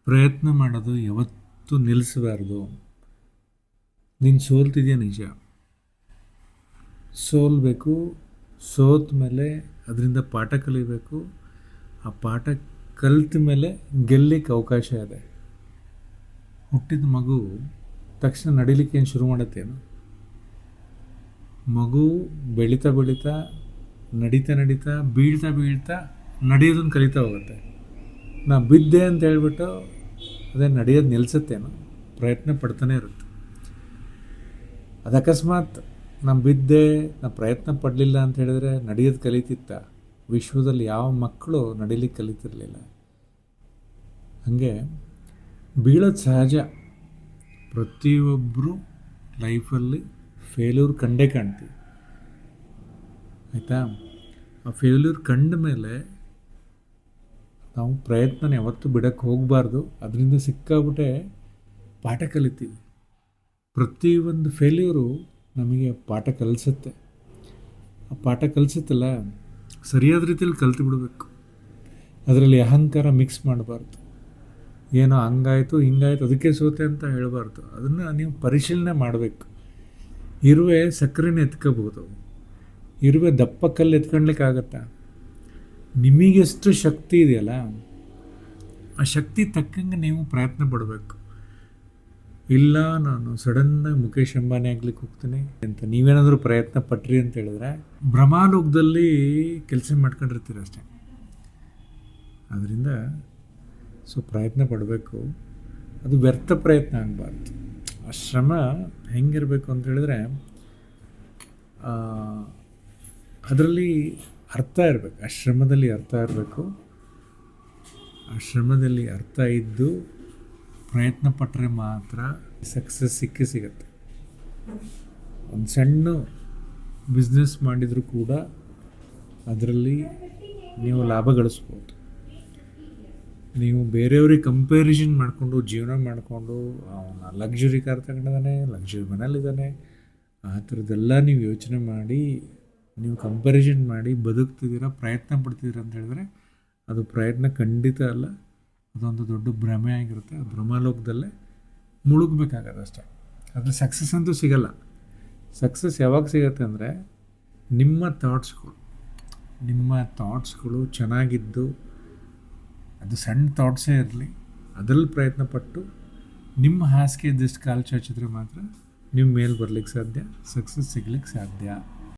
ಪ್ರಯತ್ನ ಮಾಡೋದು ಯಾವತ್ತೂ ನಿಲ್ಲಿಸಬಾರ್ದು. ನೀನು ಸೋಲ್ತಿದೆಯಾ ನಿಜ, ಸೋಲ್ಬೇಕು. ಸೋತ ಮೇಲೆ ಅದರಿಂದ ಪಾಠ ಕಲಿಬೇಕು. ಆ ಪಾಠ ಕಲಿತ ಮೇಲೆ ಗೆಲ್ಲಲಿಕ್ಕೆ ಅವಕಾಶ ಇದೆ. ಹುಟ್ಟಿದ ಮಗು ತಕ್ಷಣ ನಡಿಲಿಕ್ಕೆ ಏನು ಶುರು ಮಾಡುತ್ತೇನು? ಮಗು ಬೆಳೀತಾ ಬೆಳೀತಾ, ನಡೀತಾ ನಡೀತಾ, ಬೀಳ್ತಾ ಬೀಳ್ತಾ ನಡೆಯೋದನ್ನು ಕಲಿತಾ ಹೋಗುತ್ತೆ. ನಾ ಬಿದ್ದೆ ಅಂತ ಹೇಳ್ಬಿಟ್ಟು ಅದೇ ನಡೆಯೋದು ನಿಲ್ಲಿಸುತ್ತೇನು? ಪ್ರಯತ್ನ ಪಡ್ತಾನೆ ಇರುತ್ತೆ. ಅದು ಅಕಸ್ಮಾತ್ ನಾನು ಬಿದ್ದೆ, ನಾನು ಪ್ರಯತ್ನ ಪಡಲಿಲ್ಲ ಅಂತ ಹೇಳಿದ್ರೆ ನಡೆಯೋದು ಕಲಿತಿತ್ತ? ವಿಶ್ವದಲ್ಲಿ ಯಾವ ಮಕ್ಕಳು ನಡೀಲಿಕ್ಕೆ ಕಲಿತಿರಲಿಲ್ಲ. ಹಾಗೆ ಬೀಳೋದು ಸಹಜ. ಪ್ರತಿಯೊಬ್ಬರು ಲೈಫಲ್ಲಿ ಫೇಲ್ಯೂರ್ ಕಂಡೇ ಕಾಣ್ತೀವಿ, ಆಯಿತಾ? ಆ ಫೇಲ್ಯೂರ್ ಕಂಡ ಮೇಲೆ ನಾವು ಪ್ರಯತ್ನ ಯಾವತ್ತೂ ಬಿಡೋಕ್ಕೆ ಹೋಗಬಾರ್ದು. ಅದರಿಂದ ಸಿಕ್ಕಾಬಿಟ್ಟೆ ಪಾಠ ಕಲಿತೀವಿ. ಪ್ರತಿಯೊಂದು ಫೇಲ್ಯೂರು ನಮಗೆ ಪಾಠ ಕಲಿಸುತ್ತೆ. ಆ ಪಾಠ ಕಲಿಸುತ್ತಲ್ಲ, ಸರಿಯಾದ ರೀತಿಯಲ್ಲಿ ಕಲಿತು ಬಿಡಬೇಕು. ಅದರಲ್ಲಿ ಅಹಂಕಾರ ಮಿಕ್ಸ್ ಮಾಡಬಾರ್ದು. ಏನೋ ಹಂಗಾಯಿತು ಹಿಂಗಾಯ್ತು ಅದಕ್ಕೆ ಸೋತೆ ಅಂತ ಹೇಳಬಾರ್ದು. ಅದನ್ನು ನೀವು ಪರಿಶೀಲನೆ ಮಾಡಬೇಕು. ಇರುವೆ ಸಕ್ಕರೆನ ಎತ್ಕೋಬೋದು, ಇರುವೆ ದಪ್ಪ ಕಲ್ಲು ಎತ್ಕೊಳ್ಲಿಕ್ಕಾಗತ್ತಾ? ನಿಮಗೆಷ್ಟು ಶಕ್ತಿ ಇದೆಯಲ್ಲ, ಆ ಶಕ್ತಿ ತಕ್ಕಂಗೆ ನೀವು ಪ್ರಯತ್ನ ಪಡಬೇಕು. ಇಲ್ಲ ನಾನು ಸಡನ್ನಾಗಿ ಮುಖೇಶ್ ಅಂಬಾನಿ ಆಗ್ಲಿಕ್ಕೆ ಹೋಗ್ತೀನಿ ಅಂತ ನೀವೇನಾದರೂ ಪ್ರಯತ್ನ ಪಟ್ರಿ ಅಂತ ಹೇಳಿದ್ರೆ ಭ್ರಮಾಲೋಕದಲ್ಲಿ ಕೆಲಸ ಮಾಡ್ಕೊಂಡಿರ್ತೀರ ಅಷ್ಟೇ. ಅದರಿಂದ ಪ್ರಯತ್ನ ಪಡಬೇಕು. ಅದು ವ್ಯರ್ಥ ಪ್ರಯತ್ನ ಆಗಬಾರ್ದು. ಆ ಶ್ರಮ ಹೆಂಗಿರಬೇಕು ಅಂತ ಹೇಳಿದ್ರೆ ಅದರಲ್ಲಿ ಅರ್ಥ ಇರಬೇಕು. ಆ ಶ್ರಮದಲ್ಲಿ ಅರ್ಥ ಇರಬೇಕು. ಆ ಶ್ರಮದಲ್ಲಿ ಅರ್ಥ ಇದ್ದು ಪ್ರಯತ್ನ ಪಟ್ಟರೆ ಮಾತ್ರ ಸಕ್ಸಸ್ ಸಿಗುತ್ತೆ. ಒಂದು ಸಣ್ಣ ಬಿಸ್ನೆಸ್ ಮಾಡಿದರೂ ಕೂಡ ಅದರಲ್ಲಿ ನೀವು ಲಾಭ ಗಳಿಸ್ಬೋದು. ನೀವು ಬೇರೆಯವ್ರಿಗೆ ಕಂಪ್ಯಾರಿಸನ್ ಮಾಡಿಕೊಂಡು ಜೀವನ ಮಾಡಿಕೊಂಡು ಅವನ ಲಕ್ಸುರಿ ಕಾರ್ ತಗೊಂಡಿದ್ದಾನೆ, ಲಕ್ಸುರಿ ಮನೇಲಿದ್ದಾನೆ, ಆ ಥರದ್ದೆಲ್ಲ ನೀವು ಯೋಚನೆ ಮಾಡಿ ನೀವು ಕಂಪ್ಯಾರಿಸನ್ ಮಾಡಿ ಬದುಕ್ತಿದ್ದೀರ, ಪ್ರಯತ್ನ ಪಡ್ತಿದ್ದೀರ ಅಂತ ಹೇಳಿದ್ರೆ ಅದು ಪ್ರಯತ್ನ ಖಂಡಿತ ಅಲ್ಲ. ಅದೊಂದು ದೊಡ್ಡ ಭ್ರಮೆ ಆಗಿರುತ್ತೆ. ಆ ಭ್ರಮಾಲೋಕದಲ್ಲೇ ಮುಳುಗಬೇಕಾಗತ್ತೆ ಅಷ್ಟೇ. ಅದ್ರ ಸಕ್ಸಸ್ ಅಂತೂ ಸಿಗಲ್ಲ. ಸಕ್ಸಸ್ ಯಾವಾಗ ಸಿಗುತ್ತೆ ಅಂದರೆ ನಿಮ್ಮ ಥಾಟ್ಸ್ಗಳು ಚೆನ್ನಾಗಿದ್ದು, ಅದು ಸಣ್ಣ ಥಾಟ್ಸೇ ಇರಲಿ, ಅದರಲ್ಲಿ ಪ್ರಯತ್ನ ಪಟ್ಟು ನಿಮ್ಮ ಹಾಸಿಗೆ ಇದ್ದಷ್ಟು ಕಾಲು ಚಾಚಿದ್ರೆ ಮಾತ್ರ ನಿಮ್ಮ ಮೇಲೆ ಬರಲಿಕ್ಕೆ ಸಾಧ್ಯ, ಸಕ್ಸಸ್ ಸಿಗ್ಲಿಕ್ಕೆ ಸಾಧ್ಯ.